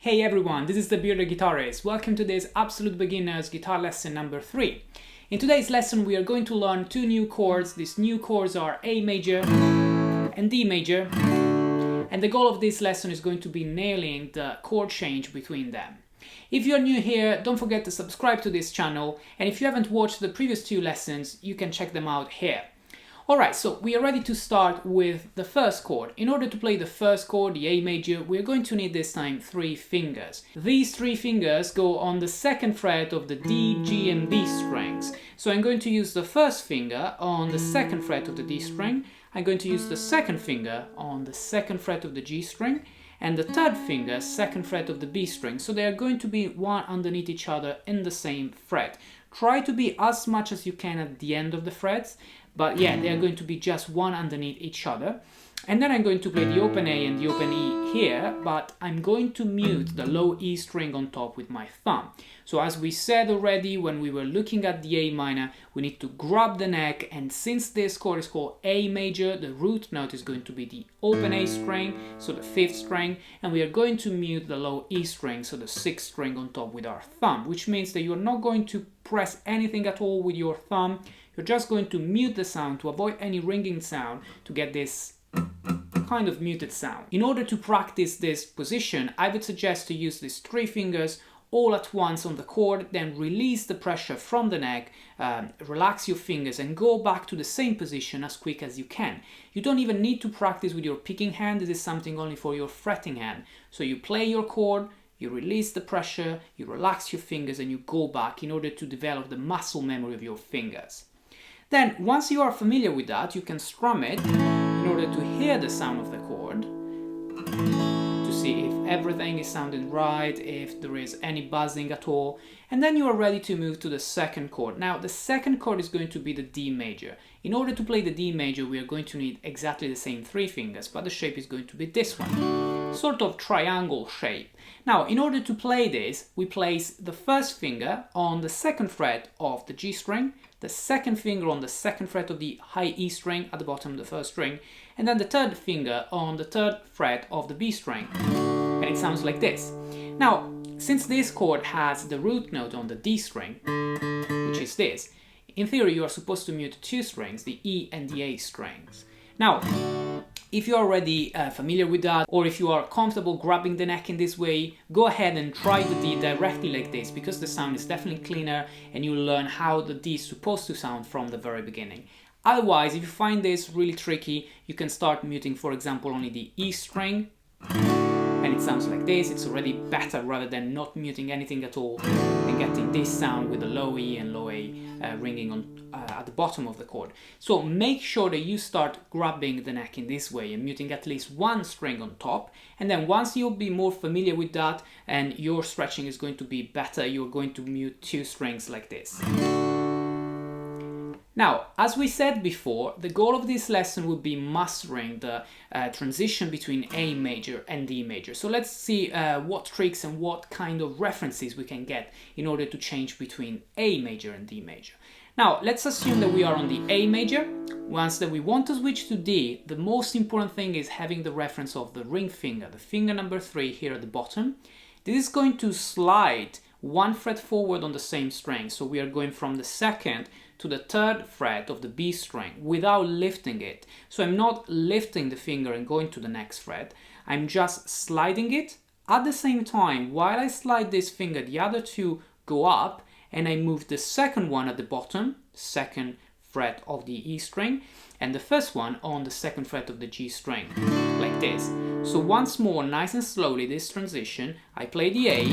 Hey everyone, this is the Bearded Guitarist. Welcome to this absolute beginner's guitar lesson number 3. In today's lesson we are going to learn two new chords. These new chords are A major and D major. And the goal of this lesson is going to be nailing the chord change between them. If you're new here, don't forget to subscribe to this channel. And if you haven't watched the previous two lessons, you can check them out here. Alright, so we are ready to start with the first chord. In order to play the first chord, the A major, we're going to need this time 3 fingers. These 3 fingers go on the 2nd fret of the D, G and B strings. So I'm going to use the first finger on the 2nd fret of the D string. I'm going to use the 2nd finger on the 2nd fret of the G string. And the 3rd finger, 2nd fret of the B string. So they are going to be one underneath each other in the same fret. Try to be as much as you can at the end of the frets. But yeah, they are going to be just one underneath each other. And then I'm going to play the open A and the open E here, but I'm going to mute the low E string on top with my thumb. So as we said already when we were looking at the A minor, we need to grab the neck, and since this chord is called A major, the root note is going to be the open A string, so the 5th string, and we are going to mute the low E string, so the 6th string on top with our thumb, which means that you're not going to press anything at all with your thumb. You're just going to mute the sound to avoid any ringing sound to get this kind of muted sound. In order to practice this position, I would suggest to use these 3 fingers all at once on the chord, then release the pressure from the neck, relax your fingers and go back to the same position as quick as you can. You don't even need to practice with your picking hand. This is something only for your fretting hand. So you play your chord, you release the pressure, you relax your fingers and you go back in order to develop the muscle memory of your fingers. Then, once you are familiar with that, you can strum it in order to hear the sound of the chord, to see if everything is sounding right, if there is any buzzing at all, and then you are ready to move to the 2nd chord. Now, the 2nd chord is going to be the D major. In order to play the D major, we are going to need exactly the same 3 fingers, but the shape is going to be this one, sort of triangle shape. Now, in order to play this, we place the 1st finger on the 2nd fret of the G string, the 2nd finger on the 2nd fret of the high E string at the bottom of the 1st string, and then the 3rd finger on the 3rd fret of the B string. And it sounds like this. Now, since this chord has the root note on the D string, which is this, in theory you are supposed to mute 2 strings, the E and the A strings. Now, if you're already familiar with that, or if you are comfortable grabbing the neck in this way, go ahead and try the D directly like this, because the sound is definitely cleaner and you'll learn how the D is supposed to sound from the very beginning. Otherwise, if you find this really tricky, you can start muting, for example, only the E string, and it sounds like this. It's already better rather than not muting anything at all and getting this sound with the low E and low A ringing on at the bottom of the chord. So make sure that you start grabbing the neck in this way and muting at least 1 string on top, and then once you'll be more familiar with that and your stretching is going to be better, you're going to mute 2 strings like this. Now, as we said before, the goal of this lesson will be mastering the transition between A major and D major. So let's see what tricks and what kind of references we can get in order to change between A major and D major. Now, let's assume that we are on the A major. Once that we want to switch to D, the most important thing is having the reference of the ring finger, the finger number 3 here at the bottom. This is going to slide 1 fret forward on the same string. So we are going from the 2nd to the 3rd fret of the B string without lifting it. So I'm not lifting the finger and going to the next fret. I'm just sliding it. At the same time, while I slide this finger, the other 2 go up, and I move the 2nd one at the bottom, 2nd fret of the E string, and the 1st one on the 2nd fret of the G string, like this. So once more, nice and slowly, this transition, I play the A,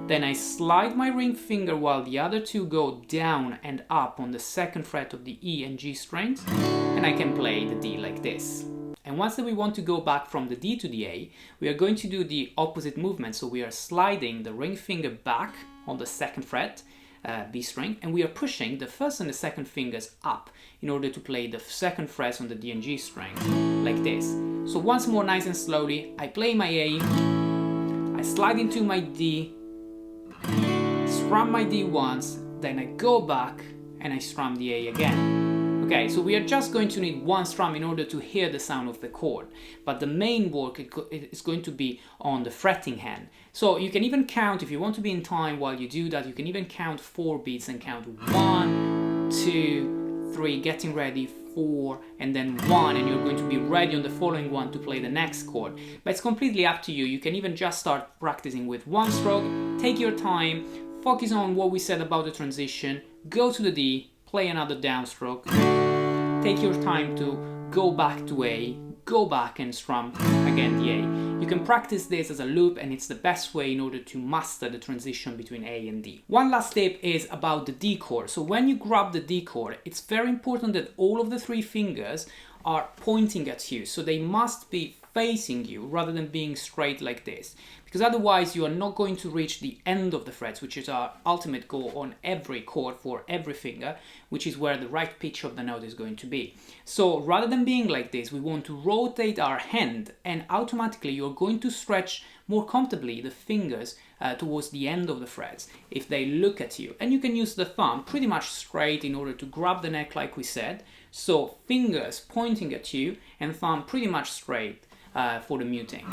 then I slide my ring finger while the other 2 go down and up on the 2nd fret of the E and G strings, and I can play the D like this. And once that we want to go back from the D to the A, we are going to do the opposite movement. So we are sliding the ring finger back on the 2nd fret, B string, and we are pushing the 1st and the 2nd fingers up in order to play the 2nd frets on the D and G string, like this. So once more, nice and slowly, I play my A, I slide into my D, strum my D once, then I go back and I strum the A again. Okay, so we are just going to need one strum in order to hear the sound of the chord, but the main work is going to be on the fretting hand. So you can even count, if you want to be in time while you do that, you can even count 4 beats and count 1, 2, 3, getting ready, 4, and then 1, and you're going to be ready on the following one to play the next chord. But it's completely up to you. You can even just start practicing with one stroke, take your time, focus on what we said about the transition, go to the D, play another downstroke, take your time to go back to A, go back and strum again the A. You can practice this as a loop, and it's the best way in order to master the transition between A and D. One last tip is about the D chord. So when you grab the D chord, it's very important that all of the 3 fingers are pointing at you. So they must be facing you rather than being straight like this, because otherwise you are not going to reach the end of the frets, which is our ultimate goal on every chord for every finger, which is where the right pitch of the note is going to be. So rather than being like this, we want to rotate our hand, and automatically you're going to stretch more comfortably the fingers towards the end of the frets if they look at you. And you can use the thumb pretty much straight in order to grab the neck like we said. So fingers pointing at you and thumb pretty much straight for the muting.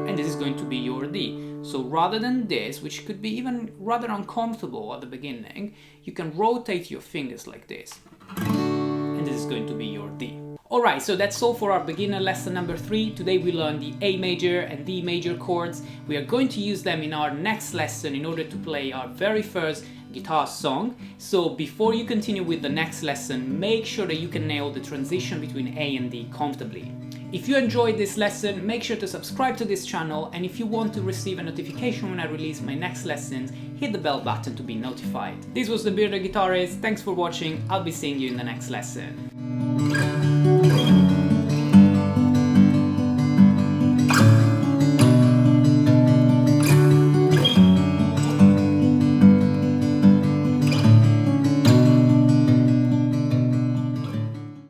And this is going to be your D. So rather than this, which could be even rather uncomfortable at the beginning, you can rotate your fingers like this. And this is going to be your D. Alright, so that's all for our beginner lesson number 3. Today we learned the A major and D major chords. We are going to use them in our next lesson in order to play our very first guitar song. So before you continue with the next lesson, make sure that you can nail the transition between A and D comfortably. If you enjoyed this lesson, make sure to subscribe to this channel, and if you want to receive a notification when I release my next lessons, hit the bell button to be notified. This was the Bearded Guitarist. Thanks for watching. I'll be seeing you in the next lesson.